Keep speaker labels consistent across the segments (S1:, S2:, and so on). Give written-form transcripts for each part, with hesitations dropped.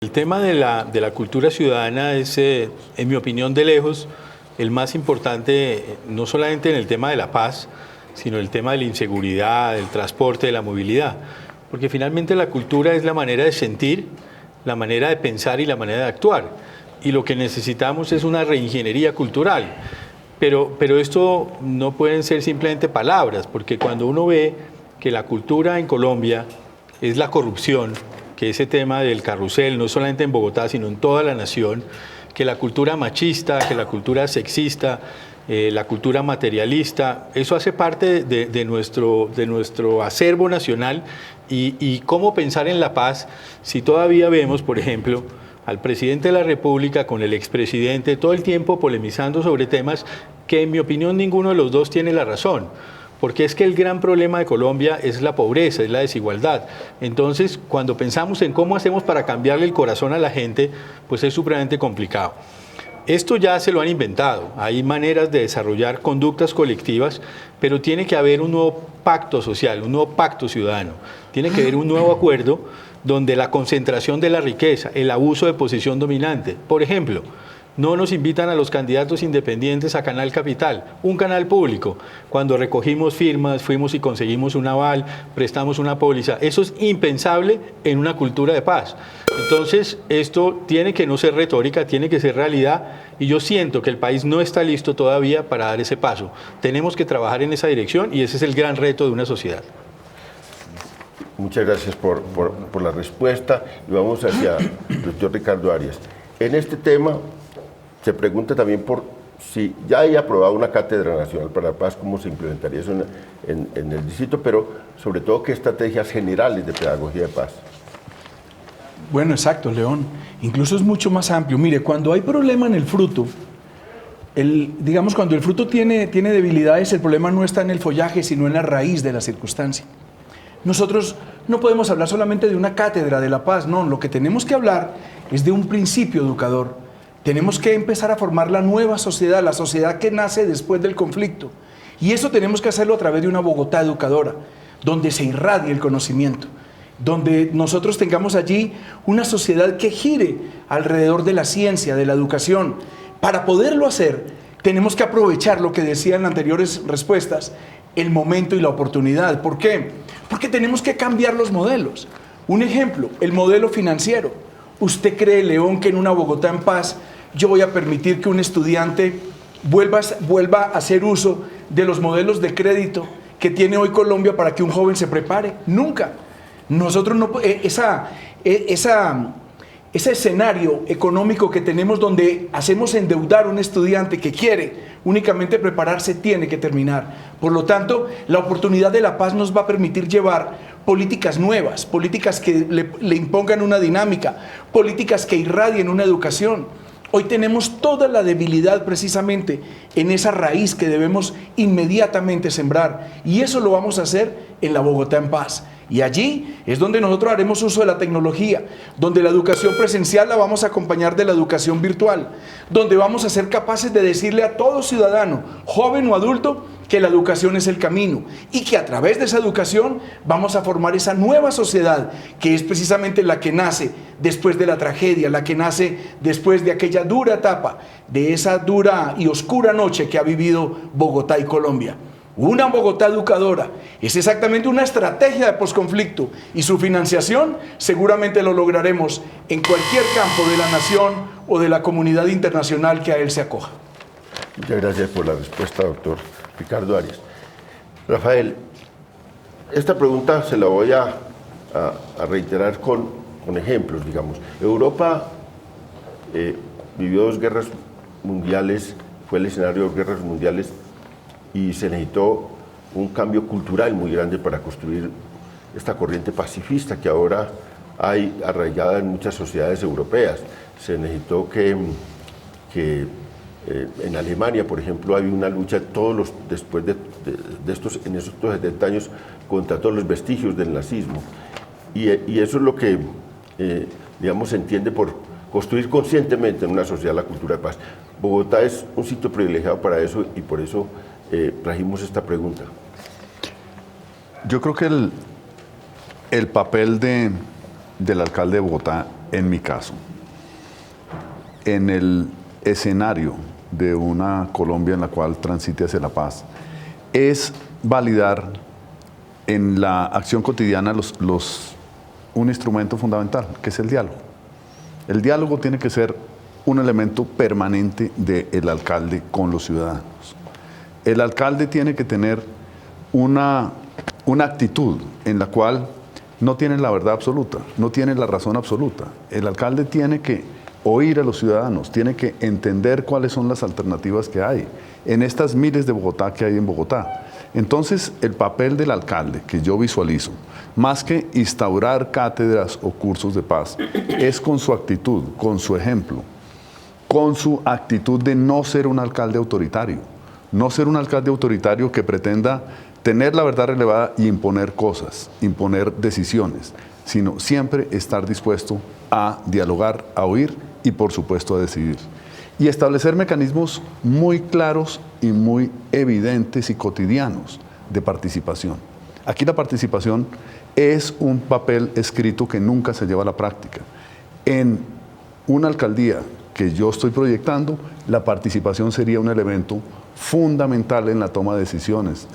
S1: El tema de la cultura ciudadana es, en mi opinión, de lejos, el más importante, no solamente en el tema de la paz, sino el tema de la inseguridad, del transporte, de la movilidad. Porque finalmente la cultura es la manera de sentir, la manera de pensar y la manera de actuar. Y lo que necesitamos es una reingeniería cultural. Pero esto no pueden ser simplemente palabras, porque cuando uno ve que la cultura en Colombia es la corrupción, que ese tema del carrusel, no solamente en Bogotá, sino en toda la nación, que la cultura machista, que la cultura sexista, la cultura materialista, eso hace parte de nuestro acervo nacional y cómo pensar en la paz si todavía vemos, por ejemplo, al presidente de la República con el expresidente todo el tiempo polemizando sobre temas que en mi opinión ninguno de los dos tiene la razón. Porque es que el gran problema de Colombia es la pobreza, es la desigualdad. Entonces, cuando pensamos en cómo hacemos para cambiarle el corazón a la gente, pues es supremamente complicado. Esto ya se lo han inventado, hay maneras de desarrollar conductas colectivas, pero tiene que haber un nuevo pacto social, un nuevo pacto ciudadano. Tiene que haber un nuevo acuerdo donde la concentración de la riqueza, el abuso de posición dominante, por ejemplo, no nos invitan a los candidatos independientes a Canal Capital, un canal público. Cuando recogimos firmas, fuimos y conseguimos un aval, prestamos una póliza. Eso es impensable en una cultura de paz. Entonces, esto tiene que no ser retórica, tiene que ser realidad. Y yo siento que el país no está listo todavía para dar ese paso. Tenemos que trabajar en esa dirección y ese es el gran reto de una sociedad.
S2: Muchas gracias por la respuesta. Y vamos hacia el doctor Ricardo Arias. En este tema se pregunta también por si ya hay aprobado una cátedra nacional para la paz, cómo se implementaría eso en el distrito, pero sobre todo qué estrategias generales de pedagogía de paz.
S3: Bueno, exacto, León. Incluso es mucho más amplio. Mire, cuando hay problema en el fruto, digamos, cuando el fruto tiene debilidades, el problema no está en el follaje, sino en la raíz de la circunstancia. Nosotros no podemos hablar solamente de una cátedra de la paz, no, lo que tenemos que hablar es de un principio educador. Tenemos que empezar a formar la nueva sociedad, la sociedad que nace después del conflicto. Y eso tenemos que hacerlo a través de una Bogotá educadora, donde se irradie el conocimiento, donde nosotros tengamos allí una sociedad que gire alrededor de la ciencia, de la educación. Para poderlo hacer, tenemos que aprovechar lo que decía en anteriores respuestas, el momento y la oportunidad. ¿Por qué? Porque tenemos que cambiar los modelos. Un ejemplo, el modelo financiero. ¿Usted cree, León, que en una Bogotá en paz yo voy a permitir que un estudiante vuelva a hacer uso de los modelos de crédito que tiene hoy Colombia para que un joven se prepare? Nunca. Nosotros no, ese escenario económico que tenemos donde hacemos endeudar a un estudiante que quiere únicamente prepararse tiene que terminar. Por lo tanto, la oportunidad de la paz nos va a permitir llevar políticas nuevas, políticas que le impongan una dinámica, políticas que irradien una educación. Hoy tenemos toda la debilidad precisamente en esa raíz que debemos inmediatamente sembrar, y eso lo vamos a hacer en la Bogotá en paz. Y allí es donde nosotros haremos uso de la tecnología, donde la educación presencial la vamos a acompañar de la educación virtual, donde vamos a ser capaces de decirle a todo ciudadano, joven o adulto, que la educación es el camino y que a través de esa educación vamos a formar esa nueva sociedad que es precisamente la que nace después de la tragedia, la que nace después de aquella dura etapa, de esa dura y oscura noche que ha vivido Bogotá y Colombia. Una Bogotá educadora es exactamente una estrategia de posconflicto y su financiación seguramente lo lograremos en cualquier campo de la nación o de la comunidad internacional que a él se acoja.
S2: Muchas gracias por la respuesta, doctor Ricardo Arias. Rafael, esta pregunta se la voy a reiterar con ejemplos, digamos. Europa vivió 2 guerras mundiales, fue el escenario de 2 guerras mundiales y se necesitó un cambio cultural muy grande para construir esta corriente pacifista que ahora hay arraigada en muchas sociedades europeas. Se necesitó que en Alemania, por ejemplo, hay una lucha después de en estos 70 años contra todos los vestigios del nazismo. Y eso es lo que, digamos, se entiende por construir conscientemente en una sociedad la cultura de paz. Bogotá es un sitio privilegiado para eso y por eso trajimos esta pregunta.
S4: Yo creo que el papel del alcalde de Bogotá en mi caso, en el escenario de una Colombia en la cual transite hacia la paz, es validar en la acción cotidiana un instrumento fundamental, que es el diálogo. El diálogo tiene que ser un elemento permanente del alcalde con los ciudadanos. El alcalde tiene que tener una actitud en la cual no tiene la verdad absoluta, no tiene la razón absoluta. El alcalde tiene que oír a los ciudadanos, tiene que entender cuáles son las alternativas que hay en estas miles de Bogotá que hay en Bogotá. Entonces, el papel del alcalde, que yo visualizo, más que instaurar cátedras o cursos de paz, es con su actitud, con su ejemplo, con su actitud de no ser un alcalde autoritario, no ser un alcalde autoritario que pretenda tener la verdad relevada y imponer cosas, imponer decisiones, sino siempre estar dispuesto a dialogar, a oír y por supuesto a decidir. Y establecer mecanismos muy claros y muy evidentes y cotidianos de participación. Aquí la participación es un papel escrito que nunca se lleva a la práctica. En una alcaldía que yo estoy proyectando, la participación sería un elemento fundamental en la toma de decisiones,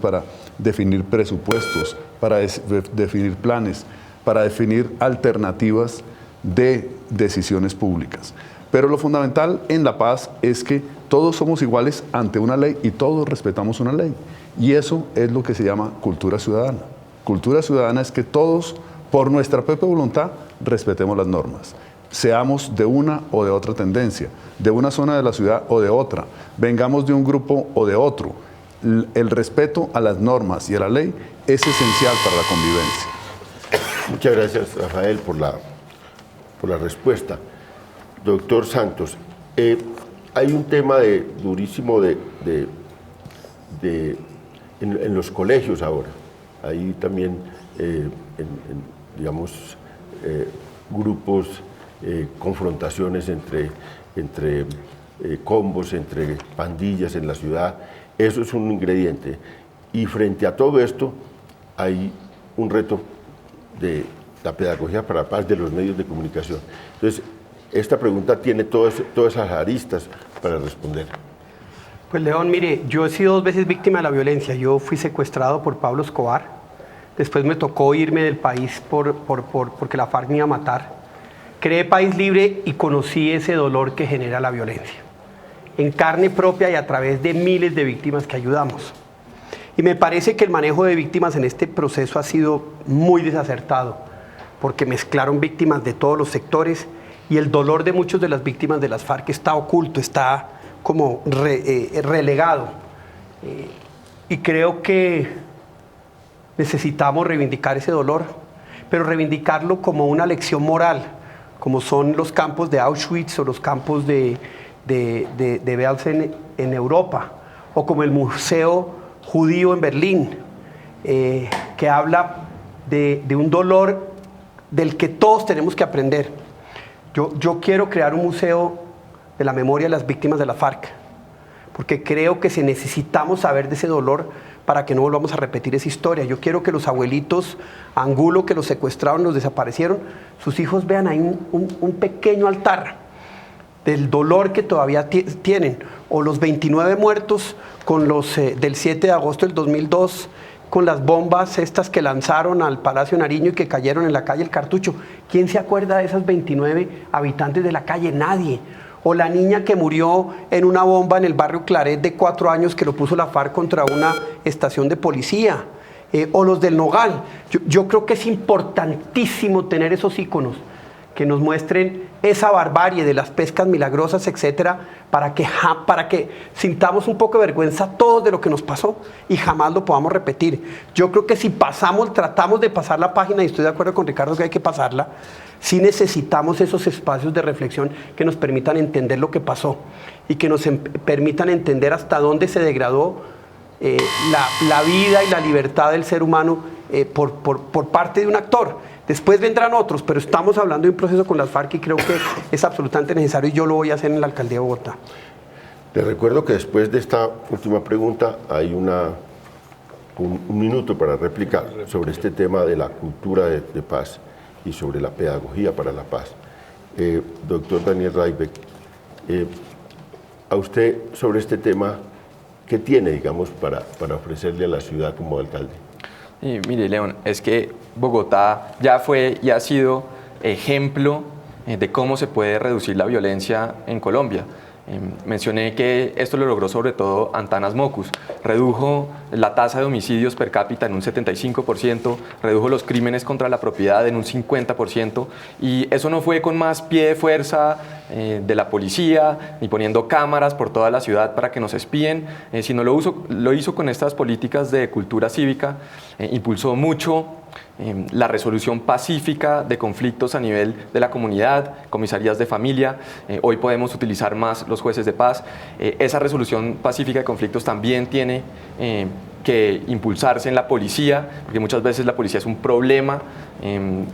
S4: para definir presupuestos, para definir planes, para definir alternativas de decisiones públicas. Pero lo fundamental en la paz es que todos somos iguales ante una ley y todos respetamos una ley. Y eso es lo que se llama cultura ciudadana. Cultura ciudadana es que todos, por nuestra propia voluntad, respetemos las normas. Seamos de una o de otra tendencia, de una zona de la ciudad o de otra, vengamos de un grupo o de otro. El respeto a las normas y a la ley es esencial para la convivencia.
S2: Muchas gracias, Rafael, por la respuesta. Doctor Santos, hay un tema durísimo en los colegios ahora. Hay también, grupos, confrontaciones entre combos, entre pandillas en la ciudad. Eso es un ingrediente. Y frente a todo esto, hay un reto de la pedagogía para la paz de los medios de comunicación. Entonces, esta pregunta tiene todas esas aristas para responder.
S5: Pues León, mire, yo he sido 2 veces víctima de la violencia. Yo fui secuestrado por Pablo Escobar. Después me tocó irme del país porque la FARC me iba a matar. Creé País Libre y conocí ese dolor que genera la violencia. En carne propia y a través de miles de víctimas que ayudamos. Y me parece que el manejo de víctimas en este proceso ha sido muy desacertado, porque mezclaron víctimas de todos los sectores y el dolor de muchas de las víctimas de las FARC está oculto, está como relegado. Y creo que necesitamos reivindicar ese dolor, pero reivindicarlo como una lección moral, como son los campos de Auschwitz o los campos de Belsen en Europa, o como el Museo Judío en Berlín, que habla de un dolor del que todos tenemos que aprender. Yo quiero crear un museo de la memoria de las víctimas de la FARC, porque creo que necesitamos saber de ese dolor para que no volvamos a repetir esa historia. Yo quiero que los abuelitos Angulo, que los secuestraron, los desaparecieron, sus hijos vean ahí un pequeño altar del dolor que todavía tienen, o los 29 muertos con los del 7 de agosto del 2002, con las bombas estas que lanzaron al Palacio Nariño y que cayeron en la calle El Cartucho. ¿Quién se acuerda de esos 29 habitantes de la calle? Nadie. O la niña que murió en una bomba en el barrio Claret de 4 años que lo puso la FARC contra una estación de policía. O los del Nogal. Yo creo que es importantísimo tener esos íconos que nos muestren esa barbarie de las pescas milagrosas, etcétera, para que sintamos un poco de vergüenza todos de lo que nos pasó y jamás lo podamos repetir. Yo creo que si tratamos de pasar la página, y estoy de acuerdo con Ricardo que hay que pasarla, sí necesitamos esos espacios de reflexión que nos permitan entender lo que pasó y que nos permitan entender hasta dónde se degradó la vida y la libertad del ser humano por parte de un actor. Después vendrán otros, pero estamos hablando de un proceso con las FARC y creo que es absolutamente necesario y yo lo voy a hacer en la Alcaldía de Bogotá.
S2: Les recuerdo que después de esta última pregunta hay un minuto para replicar sobre este tema de la cultura de paz y sobre la pedagogía para la paz. Doctor Daniel Raibeck, a usted sobre este tema, ¿qué tiene, digamos, para ofrecerle a la ciudad como alcalde?
S6: Mire, León, es que Bogotá ya fue y ha sido ejemplo de cómo se puede reducir la violencia en Colombia. Mencioné que esto lo logró sobre todo Antanas Mocus. Redujo la tasa de homicidios per cápita en un 75%, redujo los crímenes contra la propiedad en un 50%, y eso no fue con más pie de fuerza de la policía, ni poniendo cámaras por toda la ciudad para que nos espíen, sino lo hizo con estas políticas de cultura cívica. Impulsó mucho la resolución pacífica de conflictos a nivel de la comunidad, comisarías de familia. Hoy podemos utilizar más los jueces de paz. Esa resolución pacífica de conflictos también tiene que impulsarse en la policía, porque muchas veces la policía es un problema.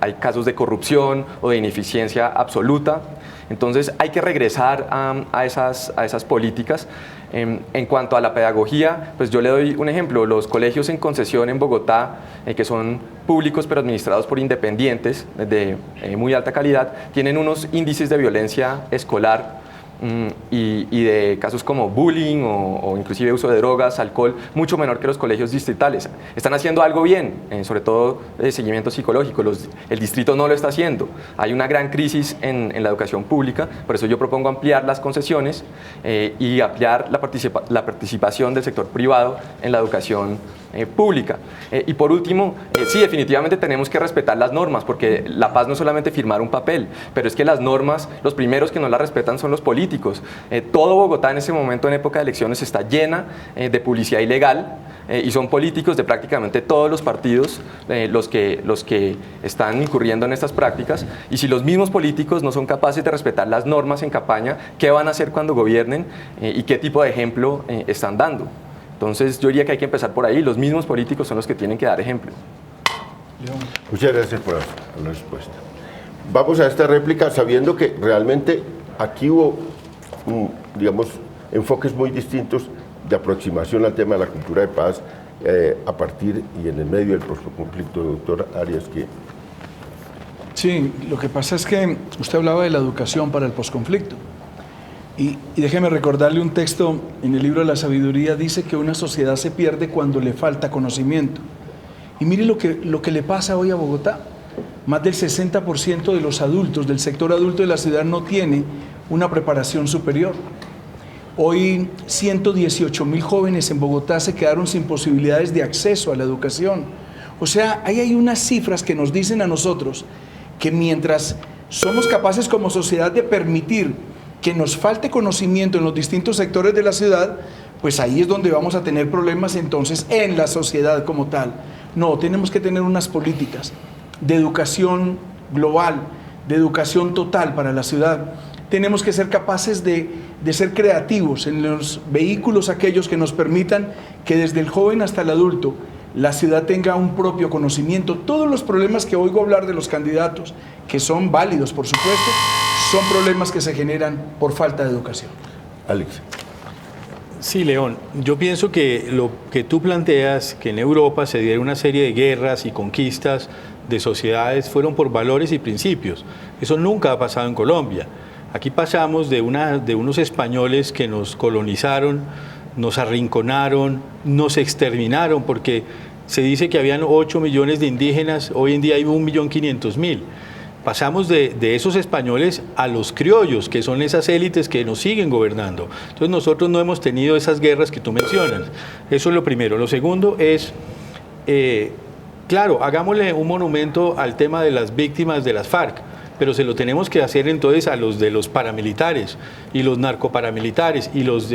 S6: Hay casos de corrupción o de ineficiencia absoluta. Entonces hay que regresar a esas políticas. En cuanto a la pedagogía, pues yo le doy un ejemplo. Los colegios en concesión en Bogotá, que son públicos pero administrados por independientes de muy alta calidad, tienen unos índices de violencia escolar y de casos como bullying o inclusive uso de drogas, alcohol, mucho menor que los colegios distritales. Están haciendo algo bien, sobre todo seguimiento psicológico. El distrito no lo está haciendo. Hay una gran crisis en la educación pública, por eso yo propongo ampliar las concesiones y ampliar la participación del sector privado en la educación pública. Y por último, sí, definitivamente tenemos que respetar las normas, porque la paz no es solamente firmar un papel, pero es que las normas, los primeros que no las respetan son los políticos. Todo Bogotá en ese momento, en época de elecciones, está llena de publicidad ilegal, y son políticos de prácticamente todos los partidos los que están incurriendo en estas prácticas. Y si los mismos políticos no son capaces de respetar las normas en campaña, ¿qué van a hacer cuando gobiernen y qué tipo de ejemplo están dando? Entonces yo diría que hay que empezar por ahí. Los mismos políticos son los que tienen que dar ejemplo.
S2: Muchas gracias por la respuesta. Vamos a esta réplica sabiendo que realmente aquí hubo, digamos, enfoques muy distintos de aproximación al tema de la cultura de paz a partir y en el medio del posconflicto. Doctor Arias, ¿qué?
S3: Sí, lo que pasa es que usted hablaba de la educación para el posconflicto. Y déjeme recordarle un texto en el libro de la sabiduría. Dice que una sociedad se pierde cuando le falta conocimiento. Y mire lo que le pasa hoy a Bogotá. Más del 60% de los adultos, del sector adulto de la ciudad, no tiene una preparación superior. Hoy 118.000 jóvenes en Bogotá se quedaron sin posibilidades de acceso a la educación. O sea, ahí hay unas cifras que nos dicen a nosotros que mientras somos capaces como sociedad de permitir que nos falte conocimiento en los distintos sectores de la ciudad, pues ahí es donde vamos a tener problemas entonces en la sociedad como tal. No, tenemos que tener unas políticas de educación global, de educación total para la ciudad. Tenemos que ser capaces de ser creativos en los vehículos aquellos que nos permitan que desde el joven hasta el adulto la ciudad tenga un propio conocimiento. Todos los problemas que oigo hablar de los candidatos, que son válidos por supuesto, son problemas que se generan por falta de educación.
S2: Alex.
S1: Sí, León, yo pienso que lo que tú planteas, que en Europa se dieron una serie de guerras y conquistas de sociedades, fueron por valores y principios. Eso nunca ha pasado en Colombia. Aquí pasamos de unos españoles que nos colonizaron, nos arrinconaron, nos exterminaron, porque se dice que habían 8 millones de indígenas, hoy en día hay 1.500.000. Pasamos de esos españoles a los criollos, que son esas élites que nos siguen gobernando. Entonces nosotros no hemos tenido esas guerras que tú mencionas. Eso es lo primero. Lo segundo es, claro, hagámosle un monumento al tema de las víctimas de las FARC, pero se lo tenemos que hacer entonces a los de los paramilitares y los narcoparamilitares y los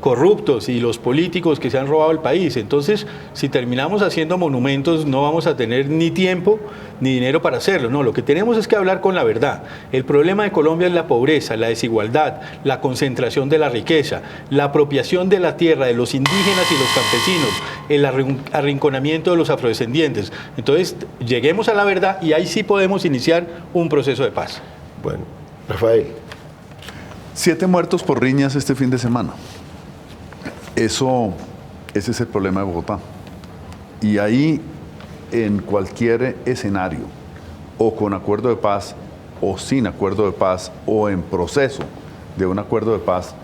S1: corruptos y los políticos que se han robado el país. Entonces, si terminamos haciendo monumentos, no vamos a tener ni tiempo ni dinero para hacerlo. No, lo que tenemos es que hablar con la verdad. El problema de Colombia es la pobreza, la desigualdad, la concentración de la riqueza, la apropiación de la tierra de los indígenas y los campesinos, el arrinconamiento de los afrodescendientes. Entonces, lleguemos a la verdad y ahí sí podemos iniciar un proceso de paz.
S2: Bueno, Rafael.
S4: 7 muertos por riñas este fin de semana. Ese es el problema de Bogotá. Y ahí, en cualquier escenario o con acuerdo de paz, o sin acuerdo de paz, o en proceso de un acuerdo de paz,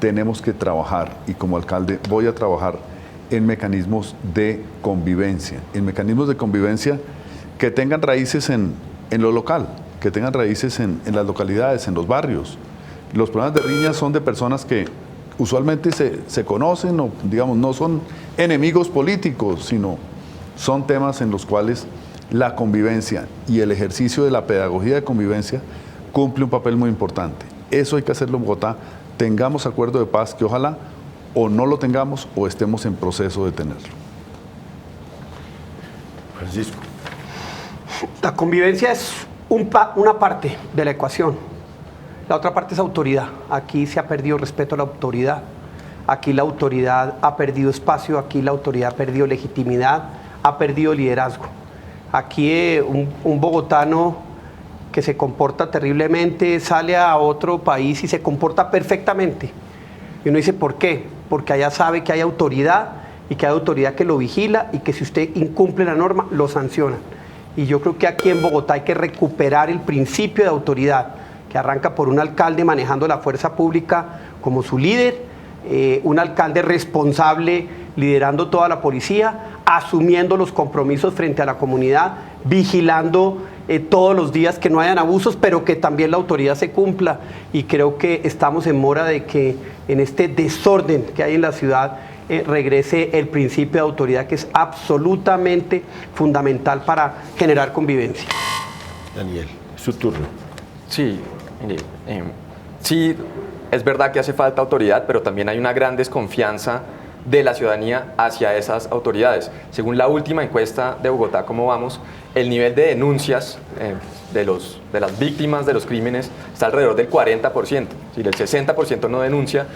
S4: tenemos que trabajar, y como alcalde voy a trabajar en mecanismos de convivencia, que tengan raíces en lo local, que tengan raíces en las localidades, en los barrios. Los problemas de riña son de personas que usualmente se conocen, o digamos, no son enemigos políticos, sino son temas en los cuales la convivencia y el ejercicio de la pedagogía de convivencia cumple un papel muy importante. Eso hay que hacerlo en Bogotá, tengamos acuerdo de paz, que ojalá o no lo tengamos o estemos en proceso de tenerlo.
S2: Francisco.
S5: La convivencia es una parte de la ecuación. La otra parte es autoridad. Aquí se ha perdido respeto a la autoridad. Aquí la autoridad ha perdido espacio, aquí la autoridad ha perdido legitimidad, ha perdido liderazgo. Aquí un bogotano que se comporta terriblemente sale a otro país y se comporta perfectamente. Y uno dice, ¿por qué? Porque allá sabe que hay autoridad y que hay autoridad que lo vigila y que si usted incumple la norma, lo sancionan. Y yo creo que aquí en Bogotá hay que recuperar el principio de autoridad, que arranca por un alcalde manejando la fuerza pública como su líder, un alcalde responsable liderando toda la policía, asumiendo los compromisos frente a la comunidad, vigilando todos los días que no hayan abusos, pero que también la autoridad se cumpla. Y creo que estamos en mora de que en este desorden que hay en la ciudad regrese el principio de autoridad, que es absolutamente fundamental para generar convivencia.
S2: Daniel, su turno.
S6: Sí, mire, sí, es verdad que hace falta autoridad, pero también hay una gran desconfianza de la ciudadanía hacia esas autoridades. Según la última encuesta de Bogotá, ¿cómo vamos?, el nivel de denuncias de las víctimas de los crímenes está alrededor del 40%. Si el 60% no denuncia,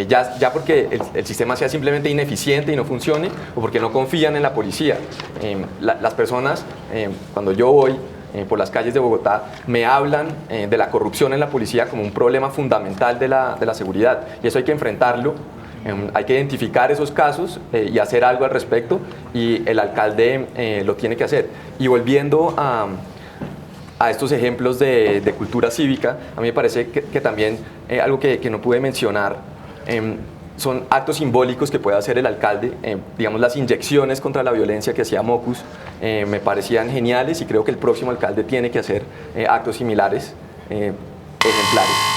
S6: ya porque el sistema sea simplemente ineficiente y no funcione, o porque no confían en la policía. Las personas, cuando yo voy por las calles de Bogotá, me hablan de la corrupción en la policía como un problema fundamental de la seguridad, y eso hay que enfrentarlo. Hay que identificar esos casos y hacer algo al respecto, y el alcalde lo tiene que hacer. Y volviendo a estos ejemplos de cultura cívica, a mí me parece que también algo que no pude mencionar son actos simbólicos que puede hacer el alcalde. Digamos, las inyecciones contra la violencia que hacía Mocus me parecían geniales, y creo que el próximo alcalde tiene que hacer actos similares, ejemplares.